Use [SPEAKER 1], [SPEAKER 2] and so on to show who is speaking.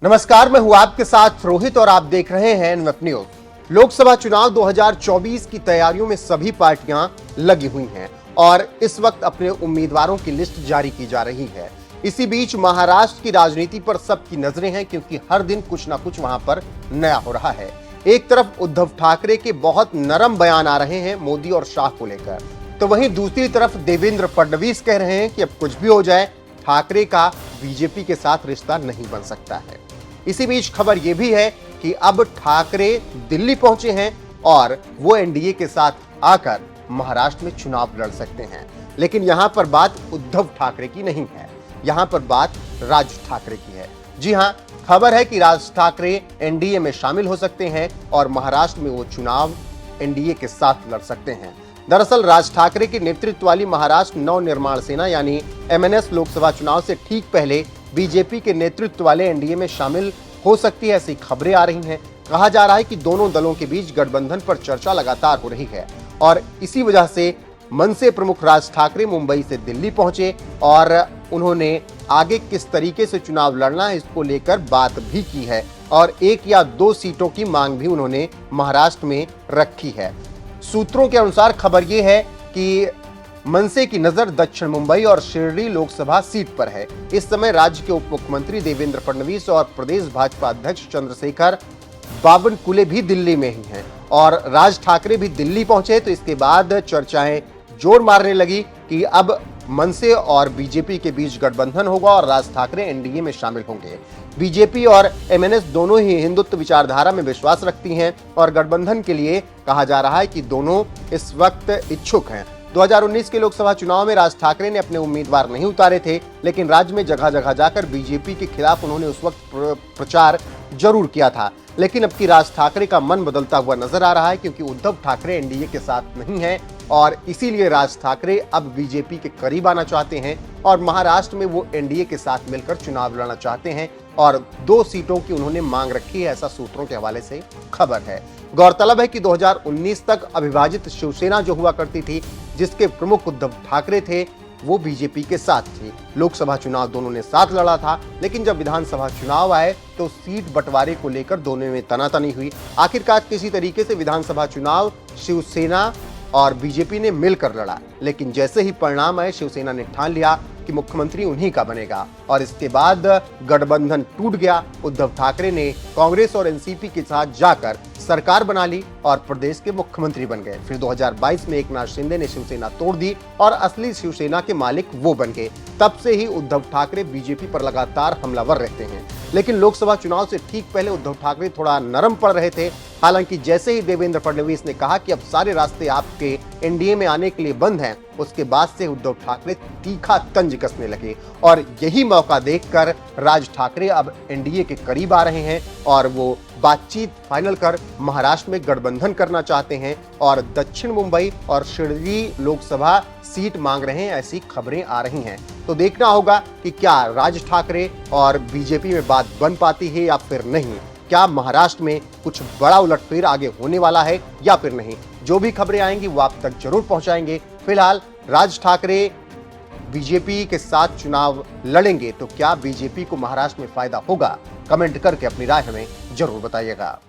[SPEAKER 1] नमस्कार, मैं हूं आपके साथ रोहित और आप देख रहे हैं एनएफ न्यूज। लोकसभा चुनाव 2024 की तैयारियों में सभी पार्टियां लगी हुई हैं और इस वक्त अपने उम्मीदवारों की लिस्ट जारी की जा रही है। इसी बीच महाराष्ट्र की राजनीति पर सबकी नजरें हैं क्योंकि हर दिन कुछ ना कुछ वहां पर नया हो रहा है। एक तरफ उद्धव ठाकरे के बहुत नरम बयान आ रहे हैं मोदी और शाह को लेकर, तो वहीं दूसरी तरफ देवेंद्र फडणवीस कह रहे हैं कि अब कुछ भी हो जाए, ठाकरे का बीजेपी के साथ रिश्ता नहीं बन सकता है। इसी बीच खबर यह भी है कि अब ठाकरे दिल्ली पहुंचे हैं और वो एनडीए के साथ आकर महाराष्ट्र में चुनाव लड़ सकते हैं। लेकिन यहां पर बात उद्धव ठाकरे की नहीं है, यहां पर बात राज ठाकरे की है। जी हां, खबर है कि राज ठाकरे एनडीए में शामिल हो सकते हैं और महाराष्ट्र में वो चुनाव एनडीए के साथ लड़ सकते हैं। दरअसल राज ठाकरे के नेतृत्व वाली महाराष्ट्र नवनिर्माण सेना यानी एमएनएस लोकसभा चुनाव से ठीक पहले बीजेपी के नेतृत्व वाले एनडीए में शामिल हो सकती है, ऐसी खबरें आ रही हैं। कहा जा रहा है कि दोनों दलों के बीच गठबंधन पर चर्चा लगातार हो रही है और इसी वजह से मनसे प्रमुख राज ठाकरे मुंबई से दिल्ली पहुंचे और उन्होंने आगे किस तरीके से चुनाव लड़ना है इसको लेकर बात भी की है और 1 या 2 सीटों की मांग भी उन्होंने महाराष्ट्र में रखी है। सूत्रों के अनुसार खबर यह है कि मनसे की नजर दक्षिण मुंबई और शिरडी लोकसभा सीट पर है। इस समय राज्य के उप मुख्यमंत्री देवेंद्र फडणवीस और प्रदेश भाजपा अध्यक्ष चंद्रशेखर बावनकुले भी दिल्ली में ही हैं और राज ठाकरे भी दिल्ली पहुंचे, तो इसके बाद चर्चाएं जोर मारने लगी कि अब मनसे और बीजेपी के बीच गठबंधन होगा और राज ठाकरे एनडीए में शामिल होंगे। बीजेपी और एमएनएस दोनों ही हिंदुत्व विचारधारा में विश्वास रखती हैं और गठबंधन के लिए कहा जा रहा है कि दोनों इस वक्त इच्छुक हैं। 2019 के लोकसभा चुनाव में राज ठाकरे ने अपने उम्मीदवार नहीं उतारे थे, लेकिन राज्य में जगह जगह जाकर बीजेपी के खिलाफ उन्होंने उस वक्त प्रचार जरूर किया था। लेकिन अब की राज ठाकरे का मन बदलता हुआ नजर आ रहा है क्योंकि उद्धव ठाकरे एनडीए के साथ नहीं है और इसीलिए राज ठाकरे अब बीजेपी के करीब आना चाहते हैं और महाराष्ट्र में वो एनडीए के साथ मिलकर चुनाव लड़ना चाहते हैं और 2 सीटों की उन्होंने मांग रखी है, ऐसा सूत्रों के हवाले से खबर है। गौरतलब है कि 2019 तक अविभाजित शिवसेना जो हुआ करती थी, जिसके प्रमुख उद्धव ठाकरे थे, वो बीजेपी के साथ थी। लोकसभा चुनाव दोनों ने साथ लड़ा था, लेकिन जब विधानसभा चुनाव आए तो सीट बंटवारे को लेकर दोनों में तनातनी हुई। आखिरकार किसी तरीके से विधानसभा चुनाव शिवसेना और बीजेपी ने मिलकर लड़ा, लेकिन जैसे ही परिणाम आए शिवसेना ने ठान लिया कि मुख्यमंत्री उन्हीं का बनेगा और इसके बाद गठबंधन टूट गया। उद्धव ठाकरे ने कांग्रेस और एनसीपी के साथ जाकर सरकार बना ली और प्रदेश के मुख्यमंत्री बन गए। फिर 2022 में एकनाथ शिंदे ने शिवसेना तोड़ दी और असली शिवसेना के मालिक वो बन गए। तब से ही उद्धव ठाकरे बीजेपी पर लगातार हमलावर रहते हैं। लेकिन लोकसभा चुनाव से ठीक पहले उद्धव ठाकरे थोड़ा नरम पड़ रहे थे। हालांकि जैसे ही देवेंद्र फडणवीस ने कहा कि अब सारे रास्ते आपके एनडीए में आने के लिए बंद हैं, उसके बाद से उद्धव ठाकरे तीखा तंज कसने लगे और यही मौका देखकर राज ठाकरे अब एनडीए के करीब आ रहे हैं और वो बातचीत फाइनल कर महाराष्ट्र में गठबंधन करना चाहते हैं और दक्षिण मुंबई और शिरडी लोकसभा सीट मांग रहे हैं, ऐसी खबरें आ रही हैं। तो देखना होगा कि क्या राज ठाकरे और बीजेपी में बात बन पाती है या फिर नहीं। क्या महाराष्ट्र में कुछ बड़ा उलटफेर आगे होने वाला है या फिर नहीं। जो भी खबरें आएंगी वो आप तक जरूर पहुंचाएंगे। फिलहाल राज ठाकरे बीजेपी के साथ चुनाव लड़ेंगे तो क्या बीजेपी को महाराष्ट्र में फायदा होगा? कमेंट करके अपनी राय हमें जरूर बताइएगा।